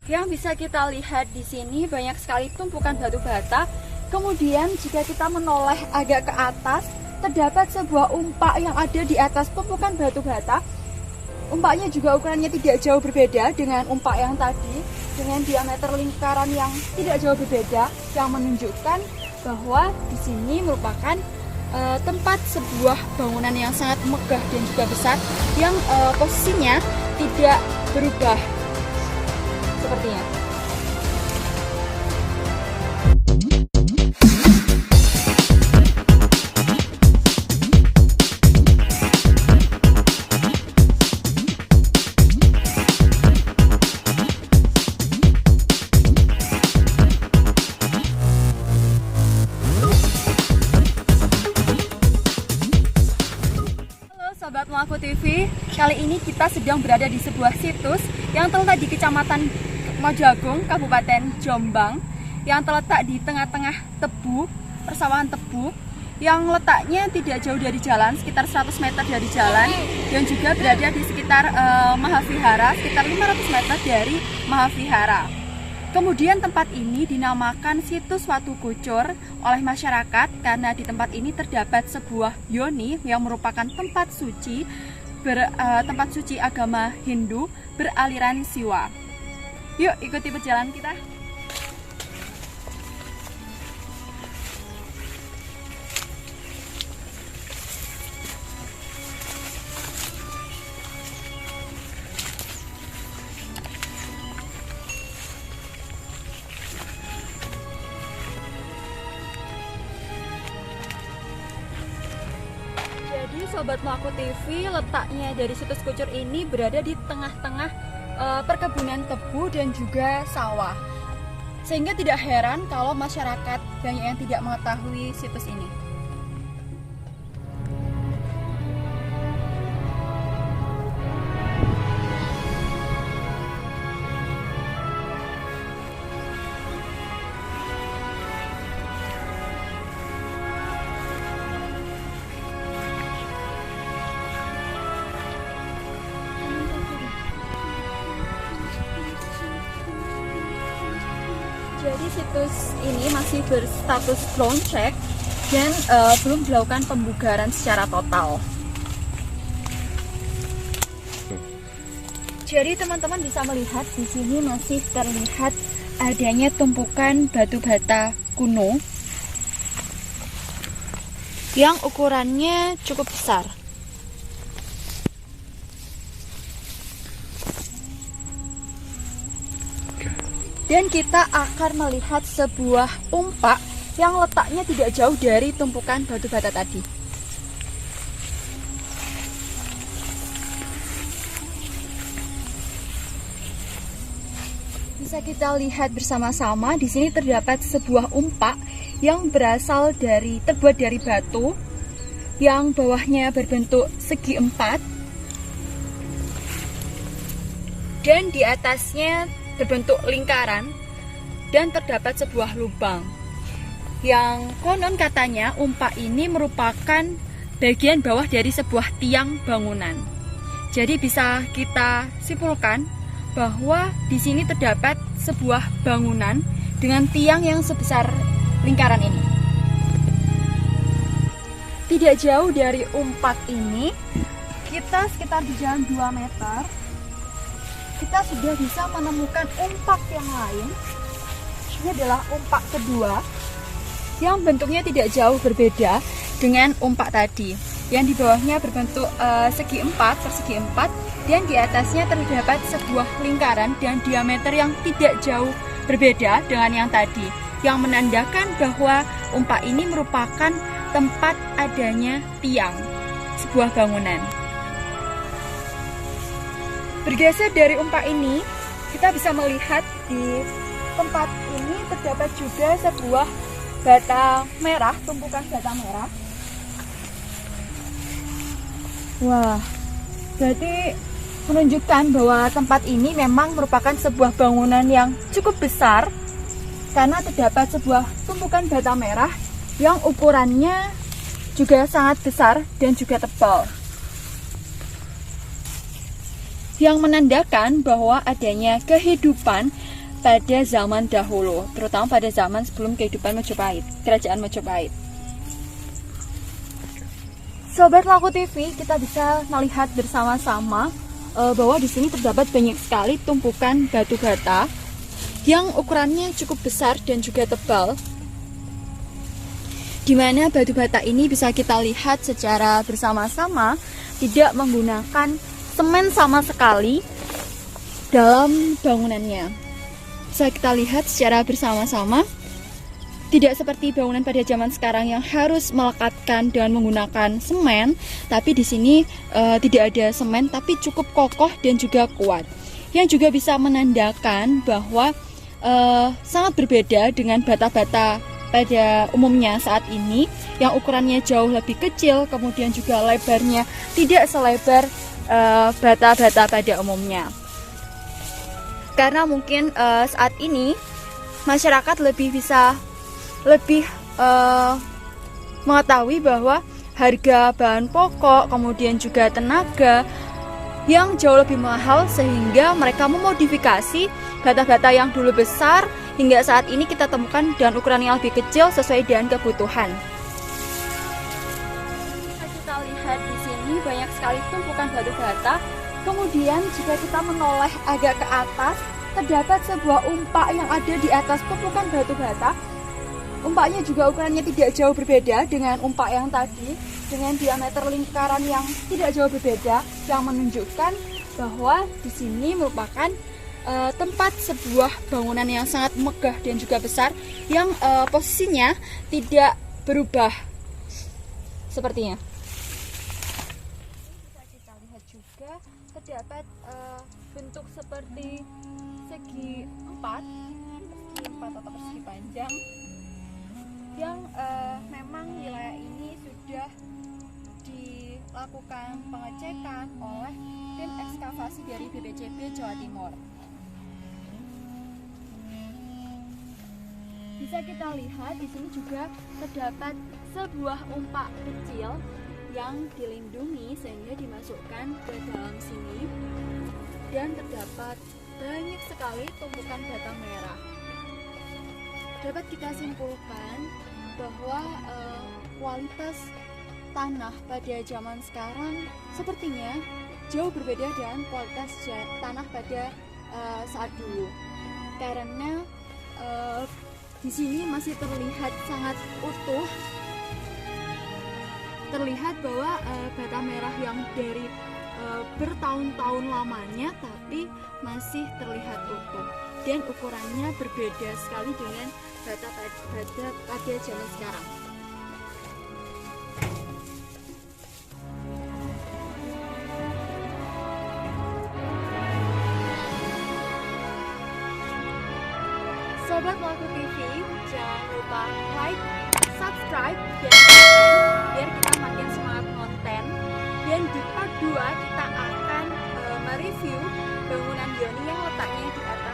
Yang bisa kita lihat di sini banyak sekali tumpukan batu bata. Kemudian jika kita menoleh agak ke atas, terdapat sebuah umpak yang ada di atas tumpukan batu bata. Umpaknya juga ukurannya tidak jauh berbeda dengan umpak yang tadi, dengan diameter lingkaran yang tidak jauh berbeda, yang menunjukkan bahwa di sini merupakan tempat sebuah bangunan yang sangat megah dan juga besar, yang posisinya tidak berubah sepertinya. Sobat Melaku TV, kali ini kita sedang berada di sebuah situs yang terletak di Kecamatan Mojoagung, Kabupaten Jombang, yang terletak di tengah-tengah tebu, persawahan tebu, yang letaknya tidak jauh dari jalan, sekitar 100 meter dari jalan, dan juga berada di sekitar Mahavihara, sekitar 500 meter dari Mahavihara. Kemudian tempat ini dinamakan situs Watu Gocor oleh masyarakat karena di tempat ini terdapat sebuah yoni yang merupakan tempat suci agama Hindu beraliran Siwa. Yuk ikuti perjalanan kita. Jadi Sobat Melaku TV, letaknya dari situs Gocor ini berada di tengah-tengah perkebunan tebu dan juga sawah. Sehingga tidak heran kalau masyarakat banyak yang tidak mengetahui situs ini. Jadi situs ini masih berstatus ground check dan belum dilakukan pembugaran secara total. Jadi teman-teman bisa melihat di sini masih terlihat adanya tumpukan batu bata kuno yang ukurannya cukup besar. Dan kita akan melihat sebuah umpak yang letaknya tidak jauh dari tumpukan batu bata tadi. Bisa kita lihat bersama-sama, di sini terdapat sebuah umpak yang terbuat dari batu, yang bawahnya berbentuk segi empat, dan di atasnya berbentuk lingkaran, dan terdapat sebuah lubang yang konon katanya umpak ini merupakan bagian bawah dari sebuah tiang bangunan. Jadi bisa kita simpulkan bahwa di sini terdapat sebuah bangunan dengan tiang yang sebesar lingkaran ini. Tidak jauh dari umpak ini, kita sekitar di jalan 2 meter, kita sudah bisa menemukan umpak yang lain. Ini adalah umpak kedua yang bentuknya tidak jauh berbeda dengan umpak tadi, yang di bawahnya berbentuk segi empat persegi empat, dan di atasnya terdapat sebuah lingkaran dan diameter yang tidak jauh berbeda dengan yang tadi, yang menandakan bahwa umpak ini merupakan tempat adanya tiang sebuah bangunan. Bergeser dari umpak ini, kita bisa melihat di tempat ini terdapat juga sebuah bata merah, tumpukan bata merah. Wah, berarti menunjukkan bahwa tempat ini memang merupakan sebuah bangunan yang cukup besar, karena terdapat sebuah tumpukan bata merah yang ukurannya juga sangat besar dan juga tebal, yang menandakan bahwa adanya kehidupan pada zaman dahulu, terutama pada zaman sebelum kehidupan Majapahit, kerajaan Majapahit. Sobat Laku TV, kita bisa melihat bersama-sama bahwa di sini terdapat banyak sekali tumpukan batu bata yang ukurannya cukup besar dan juga tebal, di mana batu bata ini bisa kita lihat secara bersama-sama tidak menggunakan semen sama sekali dalam bangunannya. Bisa kita lihat secara bersama-sama, tidak seperti bangunan pada zaman sekarang yang harus melekatkan dengan menggunakan semen, tapi di sini tidak ada semen, tapi cukup kokoh dan juga kuat. Yang juga bisa menandakan bahwa sangat berbeda dengan bata-bata pada umumnya saat ini, yang ukurannya jauh lebih kecil, kemudian juga lebarnya tidak selebar bata-bata pada umumnya. Karena mungkin saat ini masyarakat lebih mengetahui bahwa harga bahan pokok, kemudian juga tenaga yang jauh lebih mahal, sehingga mereka memodifikasi bata-bata yang dulu besar hingga saat ini kita temukan dengan ukuran yang lebih kecil sesuai dengan kebutuhan. Kita lihat di sini banyak sekali tumpukan batu bata. Kemudian jika kita menoleh agak ke atas, terdapat sebuah umpak yang ada di atas tumpukan batu bata. Umpaknya juga ukurannya tidak jauh berbeda dengan umpak yang tadi, dengan diameter lingkaran yang tidak jauh berbeda, yang menunjukkan bahwa di sini merupakan tempat sebuah bangunan yang sangat megah dan juga besar, yang posisinya tidak berubah sepertinya. Bisa kita lihat juga terdapat bentuk seperti segi empat atau persegi panjang, yang memang wilayah ini sudah dilakukan pengecekan oleh tim ekskavasi dari BPCB Jawa Timur. Bisa kita lihat di sini juga terdapat sebuah umpak kecil yang dilindungi sehingga dimasukkan ke dalam sini, dan terdapat banyak sekali tumpukan bata merah. Dapat kita simpulkan bahwa kualitas tanah pada zaman sekarang sepertinya jauh berbeda dengan kualitas tanah pada saat dulu, karena di sini masih terlihat sangat utuh, terlihat bahwa bata merah yang dari bertahun-tahun lamanya tapi masih terlihat utuh, dan ukurannya berbeda sekali dengan bata pada zaman sekarang. Sobat Laku TV, jangan lupa like, subscribe, dan komen biar kita makin semangat konten. Dan di part 2 kita akan mereview bangunan Yoni yang letaknya di atas